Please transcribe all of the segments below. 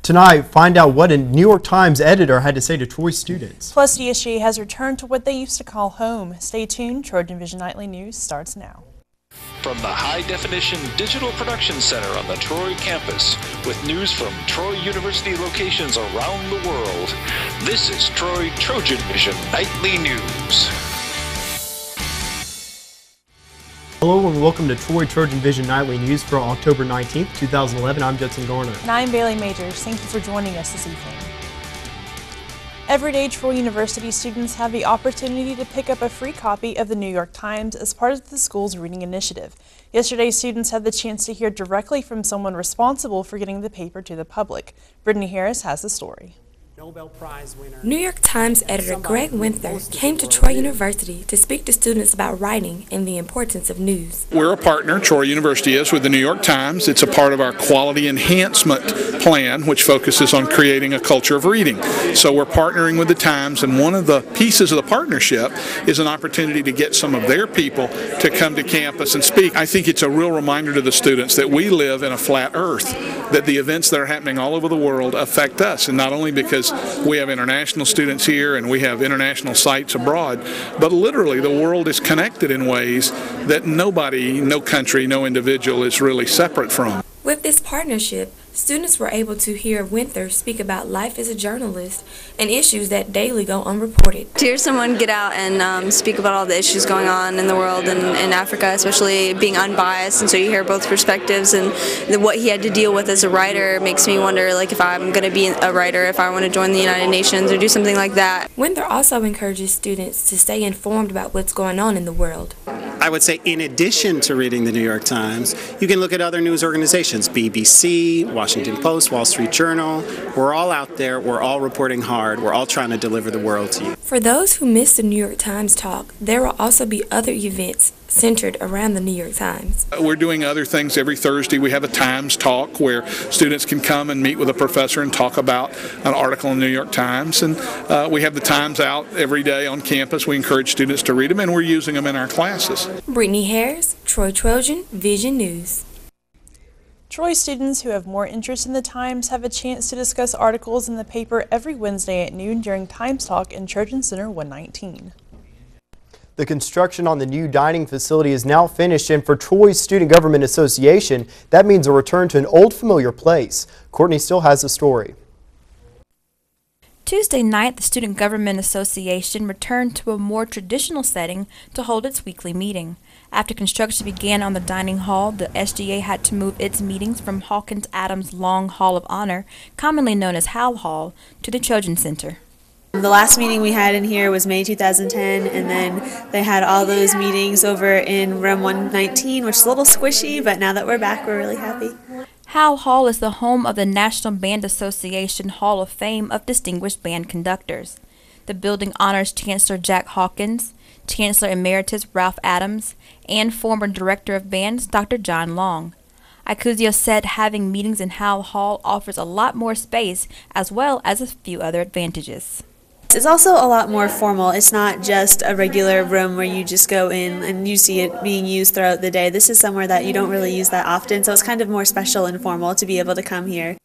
Tonight, find out what a New York Times editor had to say to Troy students. Plus, the SGA has returned to what they used to call home. Stay tuned. TrojanVision Nightly News starts now. From the high-definition digital production center on the Troy campus, with news from Troy University locations around the world, this is Troy TrojanVision Nightly News. Hello and welcome to Troy TrojanVision Nightly News for October 19th, 2011. I'm Judson Garner. And I'm Bailey Majors. Thank you for joining us this evening. Every day, Troy University students have the opportunity to pick up a free copy of the New York Times as part of the school's reading initiative. Yesterday, students had the chance to hear directly from someone responsible for getting the paper to the public. Brittany Harris has the story. Nobel Prize winner. New York Times editor Greg Winther came to Troy University to speak to students about writing and the importance of news. We're a partner, Troy University is, with the New York Times. It's a part of our quality enhancement plan, which focuses on creating a culture of reading. So we're partnering with the Times, and one of the pieces of the partnership is an opportunity to get some of their people to come to campus and speak. I think it's a real reminder to the students that we live in a flat earth, that the events that are happening all over the world affect us, and not only because we have international students here and we have international sites abroad, but literally the world is connected in ways that nobody, no country, no individual is really separate from. With this partnership, students were able to hear Winther speak about life as a journalist and issues that daily go unreported. To hear someone get out and speak about all the issues going on in the world and in Africa, especially being unbiased, and so you hear both perspectives, and what he had to deal with as a writer makes me wonder, like, if I'm going to be a writer, if I want to join the United Nations or do something like that. Winther also encourages students to stay informed about what's going on in the world. I would say in addition to reading the New York Times, you can look at other news organizations, BBC, Washington Post, Wall Street Journal. We're all out there, we're all reporting hard, we're all trying to deliver the world to you. For those who missed the New York Times talk, there will also be other events centered around the New York Times. We're doing other things every Thursday. We have a Times Talk where students can come and meet with a professor and talk about an article in the New York Times. And we have the Times out every day on campus. We encourage students to read them, and we're using them in our classes. Brittany Harris, Troy TrojanVision News. Troy students who have more interest in the Times have a chance to discuss articles in the paper every Wednesday at noon during Times Talk in Trojan Center 119. The construction on the new dining facility is now finished, and for Troy's Student Government Association, that means a return to an old familiar place. Courtney still has the story. Tuesday night, the Student Government Association returned to a more traditional setting to hold its weekly meeting. After construction began on the dining hall, the SGA had to move its meetings from Hawkins Adams' Long Hall of Honor, commonly known as Howell Hall, to the Trojan Center. The last meeting we had in here was May 2010, and then they had all those meetings over in room 119, which is a little squishy, but now that we're back, we're really happy. Howell Hall is the home of the National Band Association Hall of Fame of Distinguished Band Conductors. The building honors Chancellor Jack Hawkins, Chancellor Emeritus Ralph Adams, and former Director of Bands Dr. John Long. Icuzio said having meetings in Howell Hall offers a lot more space as well as a few other advantages. It's also a lot more formal. It's not just a regular room where you just go in and you see it being used throughout the day. This is somewhere that you don't really use that often, so it's kind of more special and formal to be able to come here.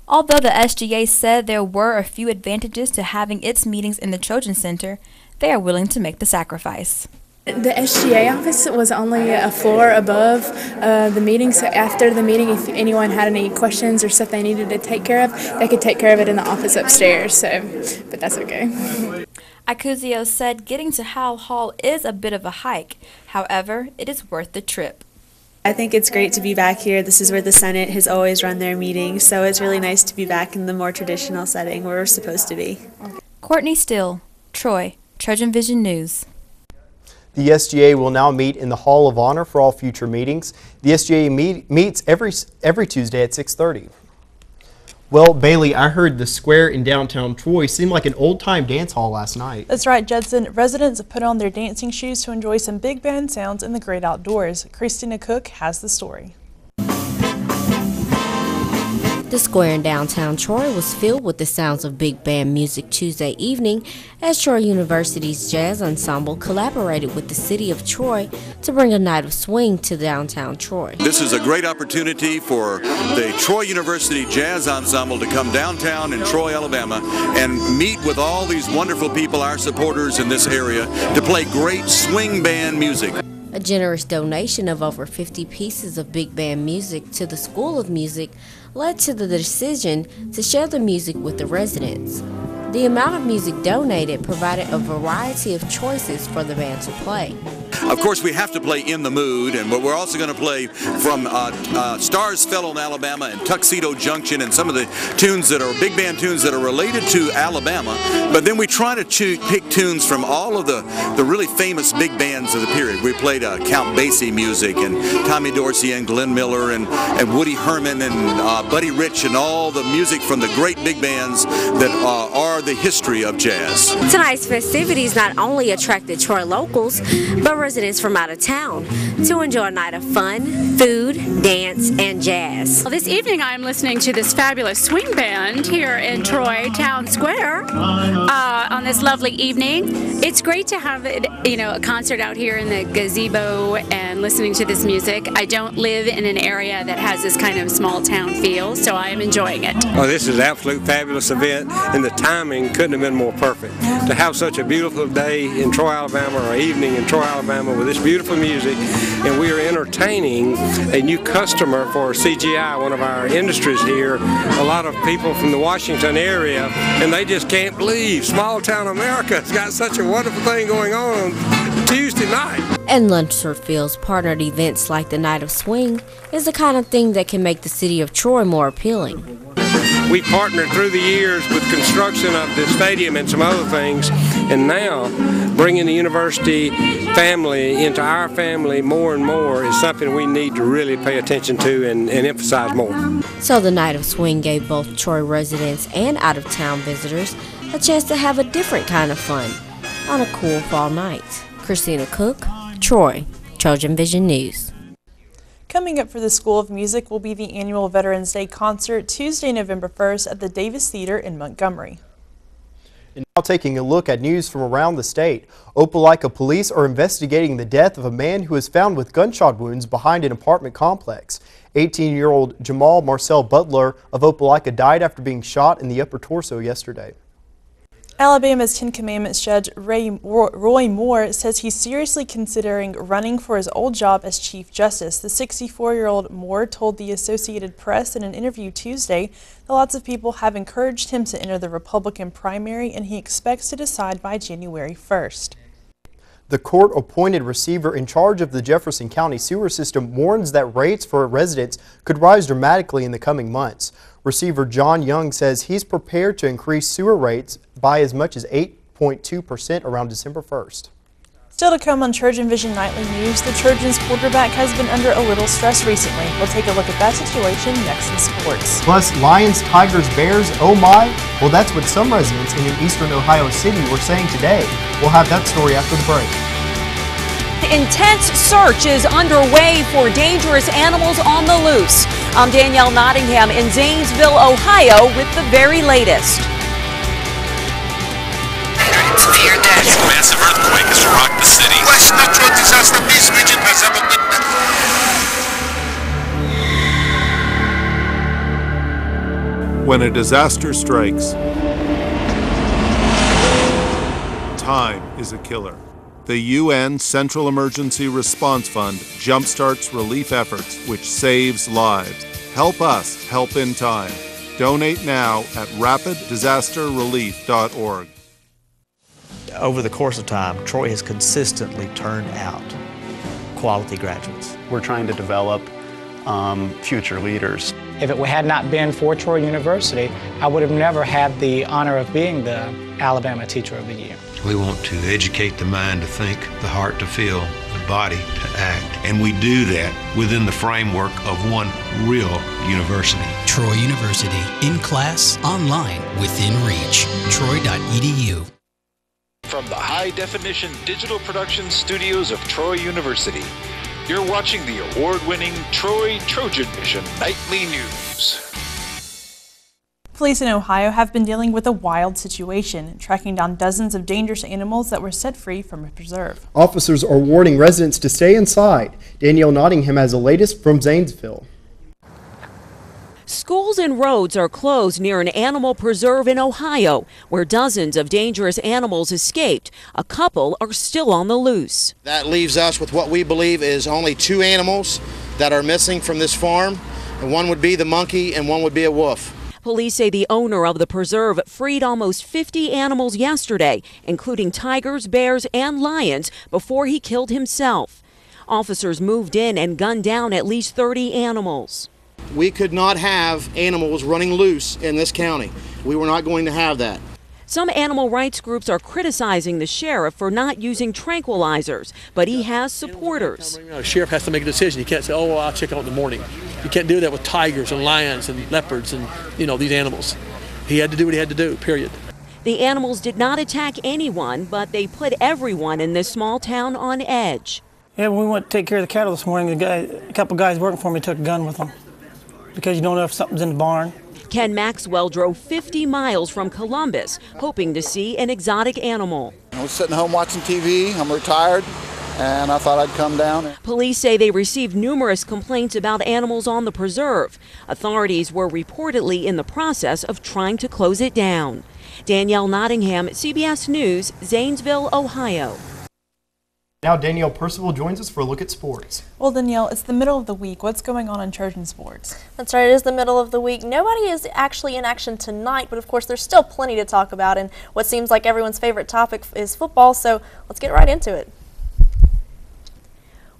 Although the SGA said there were a few advantages to having its meetings in the Trojan Center, they are willing to make the sacrifice. The SGA office was only a floor above the meeting, so after the meeting, if anyone had any questions or stuff they needed to take care of, they could take care of it in the office upstairs, but that's okay. Icuzio said getting to Howell Hall is a bit of a hike. However, it is worth the trip. I think it's great to be back here. This is where the Senate has always run their meetings, so it's really nice to be back in the more traditional setting where we're supposed to be. Courtney Still, Troy, TrojanVision News. The SGA will now meet in the Hall of Honor for all future meetings. The SGA meets every Tuesday at 6:30. Well, Bailey, I heard the square in downtown Troy seemed like an old-time dance hall last night. That's right, Judson. Residents have put on their dancing shoes to enjoy some big band sounds in the great outdoors. Christina Cook has the story. The square in downtown Troy was filled with the sounds of big band music Tuesday evening as Troy University's jazz ensemble collaborated with the city of Troy to bring a night of swing to downtown Troy. This is a great opportunity for the Troy University Jazz Ensemble to come downtown in Troy, Alabama and meet with all these wonderful people, our supporters in this area, to play great swing band music. A generous donation of over 50 pieces of big band music to the School of Music led to the decision to share the music with the residents. The amount of music donated provided a variety of choices for the band to play. Of course, we have to play In the Mood, but we're also going to play from Stars Fell on Alabama and Tuxedo Junction and some of the tunes that are big band tunes that are related to Alabama. But then we try to pick tunes from all of the really famous big bands of the period. We played Count Basie music and Tommy Dorsey and Glenn Miller and Woody Herman and Buddy Rich and all the music from the great big bands that are the history of jazz. Tonight's festivities not only attracted Troy locals, but residents from out of town to enjoy a night of fun, food, dance, and jazz. Well, this evening I'm listening to this fabulous swing band here in Troy Town Square on this lovely evening. It's great to have a concert out here in the gazebo and listening to this music. I don't live in an area that has this kind of small town feel, so I am enjoying it. Oh, this is an absolute fabulous event, and the timing couldn't have been more perfect. To have such a beautiful day in Troy, Alabama, or evening in Troy, Alabama with this beautiful music, and we are entertaining a new customer for CGI, one of our industries here. A lot of people from the Washington area, and they just can't believe small town America has got such a wonderful thing going on Tuesday night. And Lunsford Field's partnered events like the Night of Swing is the kind of thing that can make the city of Troy more appealing. We partnered through the years with construction of the stadium and some other things, and now bringing the university family into our family more and more is something we need to really pay attention to and emphasize more. So the Night of Swing gave both Troy residents and out-of-town visitors a chance to have a different kind of fun on a cool fall night. Christina Cook, Troy, TrojanVision News. Coming up for the School of Music will be the annual Veterans Day concert Tuesday, November 1st at the Davis Theater in Montgomery. And now taking a look at news from around the state. Opelika police are investigating the death of a man who was found with gunshot wounds behind an apartment complex. 18-year-old Jamal Marcel Butler of Opelika died after being shot in the upper torso yesterday. Alabama's Ten Commandments judge Roy Moore says he's seriously considering running for his old job as Chief Justice. The 64-year-old Moore told the Associated Press in an interview Tuesday that lots of people have encouraged him to enter the Republican primary, and he expects to decide by January 1st. The court-appointed receiver in charge of the Jefferson County sewer system warns that rates for residents could rise dramatically in the coming months. Receiver John Young says he's prepared to increase sewer rates by as much as 8.2% around December 1st. Still to come on TrojanVision Nightly News, the Trojans quarterback has been under a little stress recently. We'll take a look at that situation next in sports. Plus, Lions, Tigers, Bears, oh my. Well, that's what some residents in an eastern Ohio city were saying today. We'll have that story after the break. Intense search is underway for dangerous animals on the loose. I'm Danielle Nottingham in Zanesville, Ohio with the very latest. Fear that a massive earthquake has rocked the city. West natural disaster, this region has ever been. When a disaster strikes, time is a killer. The UN Central Emergency Response Fund jumpstarts relief efforts, which saves lives. Help us help in time. Donate now at rapiddisasterrelief.org. Over the course of time, Troy has consistently turned out quality graduates. We're trying to develop future leaders. If it had not been for Troy University, I would have never had the honor of being the Alabama Teacher of the Year. We want to educate the mind to think, the heart to feel, the body to act. And we do that within the framework of one real university. Troy University, in class, online, within reach. Troy.edu. From the high-definition digital production studios of Troy University, you're watching the award-winning Troy TrojanVision Nightly News. Police in Ohio have been dealing with a wild situation, tracking down dozens of dangerous animals that were set free from a preserve. Officers are warning residents to stay inside. Danielle Nottingham has the latest from Zanesville. Schools and roads are closed near an animal preserve in Ohio, where dozens of dangerous animals escaped. A couple are still on the loose. That leaves us with what we believe is only 2 animals that are missing from this farm, and one would be the monkey and one would be a wolf. Police say the owner of the preserve freed almost 50 animals yesterday, including tigers, bears, and lions, before he killed himself. Officers moved in and gunned down at least 30 animals. We could not have animals running loose in this county. We were not going to have that. Some animal rights groups are criticizing the sheriff for not using tranquilizers, but he has supporters. The sheriff has to make a decision. You can't say, oh, well, I'll check out in the morning. You can't do that with tigers and lions and leopards and, these animals. He had to do what he had to do, period. The animals did not attack anyone, but they put everyone in this small town on edge. Yeah, when we went to take care of the cattle this morning, a couple guys working for me took a gun with them because you don't know if something's in the barn. Ken Maxwell drove 50 miles from Columbus, hoping to see an exotic animal. I was sitting home watching TV. I'm retired, and I thought I'd come down. Police say they received numerous complaints about animals on the preserve. Authorities were reportedly in the process of trying to close it down. Danielle Nottingham, CBS News, Zanesville, Ohio. Now Danielle Percival joins us for a look at sports. Well, Danielle, it's the middle of the week. What's going on in Trojan sports? That's right, it is the middle of the week. Nobody is actually in action tonight, but of course there's still plenty to talk about, and what seems like everyone's favorite topic is football, so let's get right into it.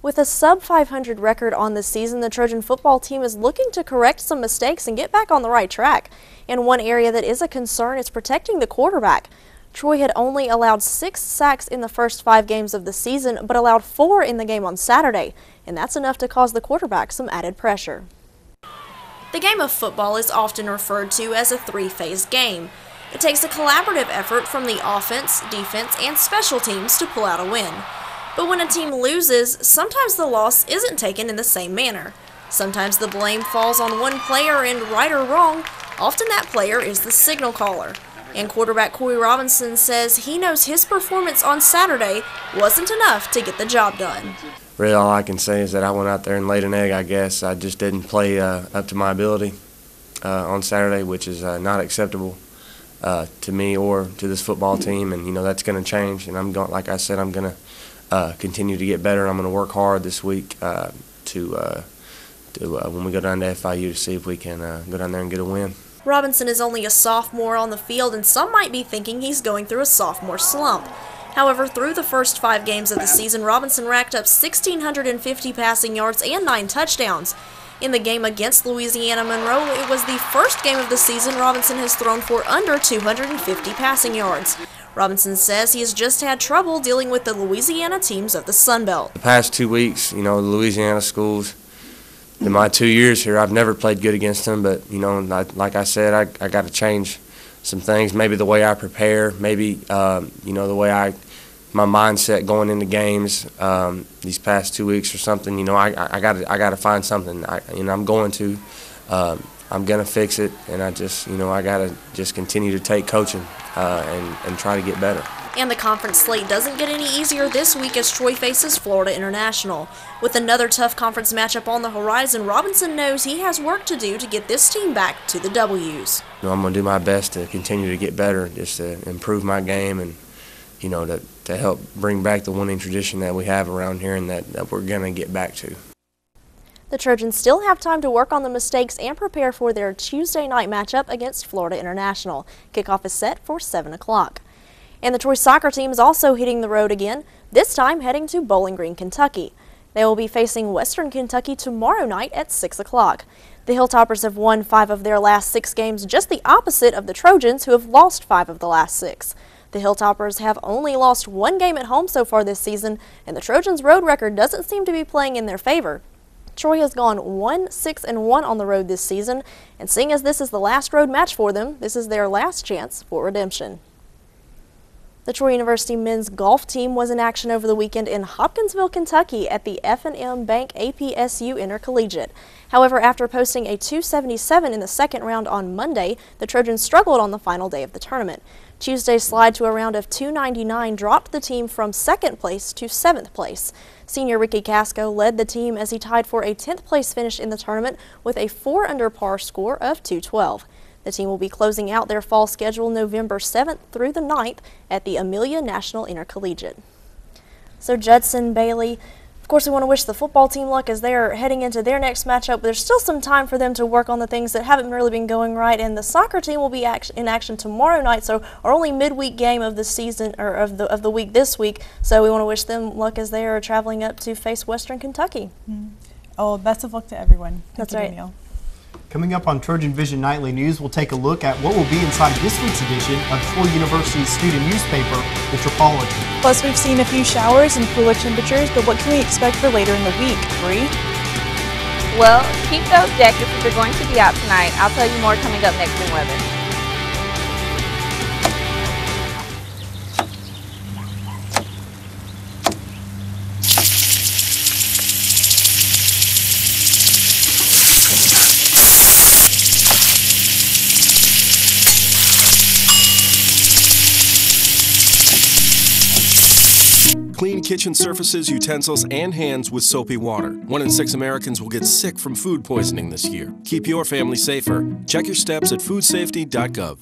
With a sub-500 record on this season, the Trojan football team is looking to correct some mistakes and get back on the right track. And one area that is a concern is protecting the quarterback. Troy had only allowed 6 sacks in the first 5 games of the season, but allowed 4 in the game on Saturday, and that's enough to cause the quarterback some added pressure. The game of football is often referred to as a 3-phase game. It takes a collaborative effort from the offense, defense, and special teams to pull out a win. But when a team loses, sometimes the loss isn't taken in the same manner. Sometimes the blame falls on one player, and right or wrong, often that player is the signal caller. And quarterback Corey Robinson says he knows his performance on Saturday wasn't enough to get the job done. Really, all I can say is that I went out there and laid an egg, I guess. I just didn't play up to my ability on Saturday, which is not acceptable to me or to this football team. And, that's going to change. And like I said, I'm going to continue to get better. I'm going to work hard this week to when we go down to FIU to see if we can go down there and get a win. Robinson is only a sophomore on the field, and some might be thinking he's going through a sophomore slump. However, through the first 5 games of the season, Robinson racked up 1,650 passing yards and 9 touchdowns. In the game against Louisiana Monroe, it was the first game of the season Robinson has thrown for under 250 passing yards. Robinson says he has just had trouble dealing with the Louisiana teams of the Sun Belt. The past 2 weeks, the Louisiana schools, in my 2 years here, I've never played good against them, but, like I said, I got to change some things, maybe the way I prepare, maybe, the way my mindset going into games these past 2 weeks or something, I got to find something, I'm going to fix it, and I got to just continue to take coaching and try to get better. And the conference slate doesn't get any easier this week as Troy faces Florida International. With another tough conference matchup on the horizon, Robinson knows he has work to do to get this team back to the W's. I'm going to do my best to continue to get better, just to improve my game and, to help bring back the winning tradition that we have around here and that we're going to get back to. The Trojans still have time to work on the mistakes and prepare for their Tuesday night matchup against Florida International. Kickoff is set for 7 o'clock. And the Troy soccer team is also hitting the road again, this time heading to Bowling Green, Kentucky. They will be facing Western Kentucky tomorrow night at 6 o'clock. The Hilltoppers have won 5 of their last 6 games, just the opposite of the Trojans, who have lost 5 of the last 6. The Hilltoppers have only lost 1 game at home so far this season, and the Trojans' road record doesn't seem to be playing in their favor. Troy has gone 1-6-1 on the road this season, and seeing as this is the last road match for them, this is their last chance for redemption. The Troy University men's golf team was in action over the weekend in Hopkinsville, Kentucky at the F&M Bank APSU Intercollegiate. However, after posting a 277 in the second round on Monday, the Trojans struggled on the final day of the tournament. Tuesday's slide to a round of 299 dropped the team from second place to 7th place. Senior Ricky Casco led the team as he tied for a 10th place finish in the tournament with a 4 under par score of 212. The team will be closing out their fall schedule November 7th through the 9th at the Amelia National Intercollegiate. So Judson, Bailey, of course we want to wish the football team luck as they are heading into their next matchup, but there's still some time for them to work on the things that haven't really been going right, and the soccer team will be in action tomorrow night, so our only midweek game of the season, or of the week this week, so we want to wish them luck as they are traveling up to face Western Kentucky. Oh, best of luck to everyone. That's right. Danielle. Coming up on TrojanVision Nightly News, we'll take a look at what will be inside this week's edition of Troy University's student newspaper, The Metropolitan. Plus, we've seen a few showers and cooler temperatures, but what can we expect for later in the week? Bree? Well, keep those jackets if they're going to be out tonight. I'll tell you more coming up next in weather. Clean kitchen surfaces, utensils, and hands with soapy water. 1 in 6 Americans will get sick from food poisoning this year. Keep your family safer. Check your steps at foodsafety.gov.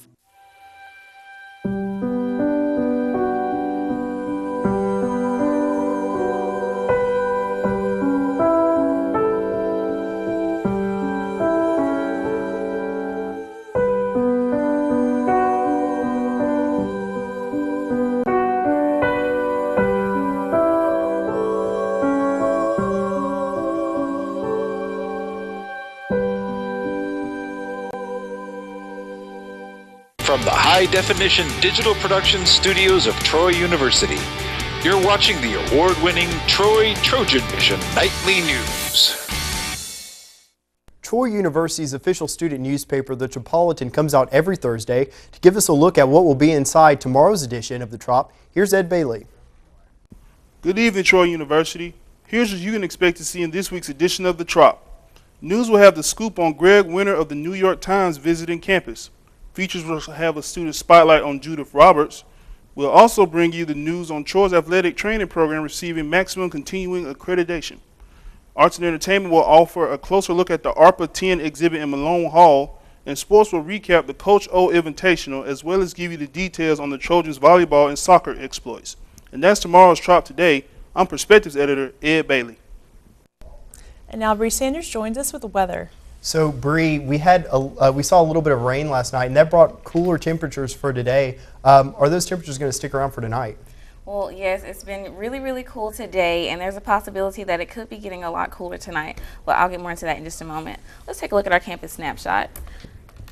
From the high-definition digital production studios of Troy University, you're watching the award-winning TrojanVision Nightly News. Troy University's official student newspaper, The Metropolitan, comes out every Thursday to give us a look at what will be inside tomorrow's edition of The Trop. Here's Ed Bailey. Good evening, Troy University. Here's what you can expect to see in this week's edition of The Trop. News will have the scoop on Greg Winter of the New York Times visiting campus. Features will have a student spotlight on Judith Roberts. We'll also bring you the news on Troy's athletic training program receiving maximum continuing accreditation. Arts and Entertainment will offer a closer look at the ARPA 10 exhibit in Malone Hall, and sports will recap the Coach O Invitational as well as give you the details on the Trojans volleyball and soccer exploits. And that's tomorrow's Trop Today. I'm Perspectives Editor Ed Bailey. And now Bree Sanders joins us with the weather. So Bree, we saw a little bit of rain last night, and that brought cooler temperatures for today. Are those temperatures going to stick around for tonight? Well, yes, it's been really, really cool today, and there's a possibility that it could be getting a lot cooler tonight. Well, I'll get more into that in just a moment. Let's take a look at our campus snapshot.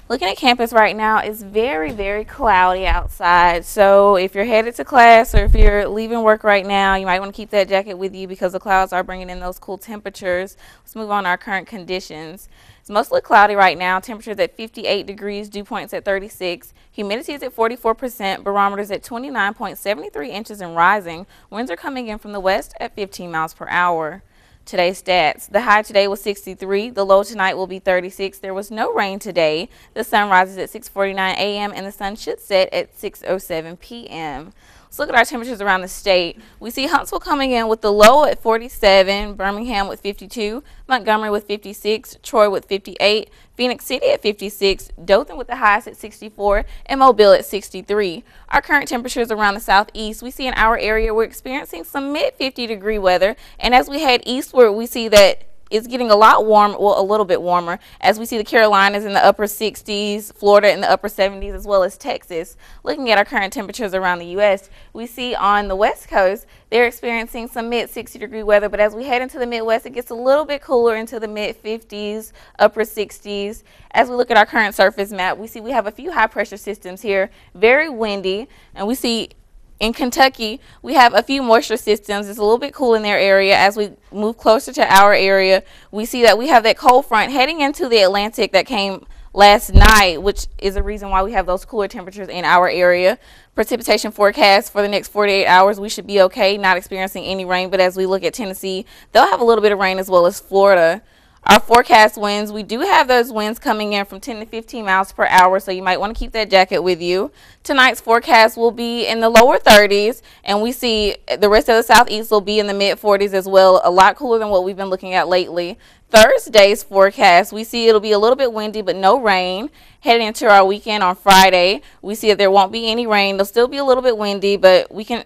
Looking at campus right now, it's very, very cloudy outside. So if you're headed to class or if you're leaving work right now, you might want to keep that jacket with you because the clouds are bringing in those cool temperatures. Let's move on to our current conditions. It's mostly cloudy right now. Temperatures at 58 degrees, dew points at 36. Humidity is at 44%. Barometers at 29.73 inches and rising. Winds are coming in from the west at 15 miles per hour. Today's stats. The high today was 63. The low tonight will be 36. There was no rain today. The sun rises at 6:49 a.m. and the sun should set at 6:07 p.m. Let's look at our temperatures around the state. We see Huntsville coming in with the low at 47, Birmingham with 52, Montgomery with 56, Troy with 58, Phoenix City at 56, Dothan with the highest at 64, and Mobile at 63. Our current temperatures around the southeast, we see in our area we're experiencing some mid-50 degree weather, and as we head eastward, we see that it's getting a lot warmer, well, a little bit warmer, as we see the Carolinas in the upper 60s, Florida in the upper 70s, as well as Texas. Looking at our current temperatures around the U.S., we see on the West Coast, they're experiencing some mid-60 degree weather, but as we head into the Midwest, it gets a little bit cooler into the mid-50s, upper 60s. As we look at our current surface map, we see we have a few high-pressure systems here, very windy, and we see in Kentucky, we have a few moisture systems. It's a little bit cool in their area. As we move closer to our area, we see that we have that cold front heading into the Atlantic that came last night, which is a reason why we have those cooler temperatures in our area. Precipitation forecast for the next 48 hours, we should be okay, not experiencing any rain. But as we look at Tennessee, they'll have a little bit of rain, as well as Florida. Our forecast winds, we do have those winds coming in from 10 to 15 miles per hour, so you might want to keep that jacket with you. Tonight's forecast will be in the lower 30s, and we see the rest of the southeast will be in the mid 40s as well, a lot cooler than what we've been looking at lately. Thursday's forecast, we see it'll be a little bit windy but no rain. Heading into our weekend on Friday, we see that there won't be any rain. There'll still be a little bit windy, but we can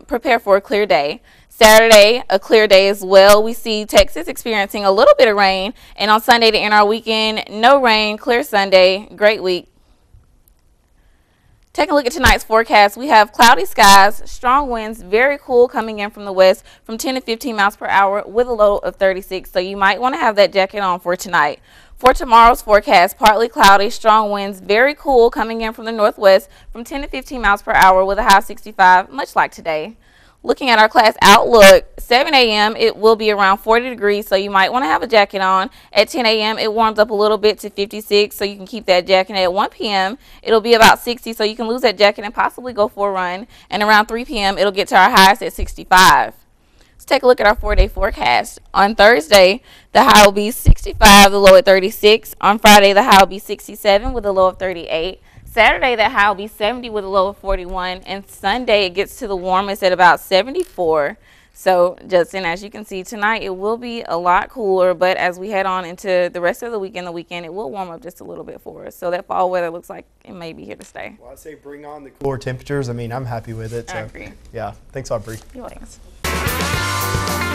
prepare for a clear day. Saturday, a clear day as well. We see Texas experiencing a little bit of rain, and on Sunday to end our weekend, no rain, clear Sunday, great week. Taking a look at tonight's forecast, we have cloudy skies, strong winds, very cool coming in from the west from 10 to 15 miles per hour with a low of 36, so you might want to have that jacket on for tonight. For tomorrow's forecast, partly cloudy, strong winds, very cool coming in from the northwest from 10 to 15 miles per hour with a high of 65, much like today. Looking at our class outlook, 7 a.m. it will be around 40 degrees, so you might want to have a jacket on. At 10 a.m. it warms up a little bit to 56, so you can keep that jacket. At 1 p.m. it'll be about 60, so you can lose that jacket and possibly go for a run. And around 3 p.m. it'll get to our highest at 65. Let's take a look at our 4-day forecast. On Thursday, the high will be 65, the low at 36. On Friday, the high will be 67 with a low of 38. Saturday, that high will be 70 with a low of 41. And Sunday, it gets to the warmest at about 74. So, Justin, as you can see tonight, it will be a lot cooler. But as we head on into the rest of the weekend, it will warm up just a little bit for us. So that fall weather looks like it may be here to stay. Well, I say bring on the cooler temperatures. I mean, I'm happy with it. So, I agree. Yeah. Thanks, Aubrey. You're welcome.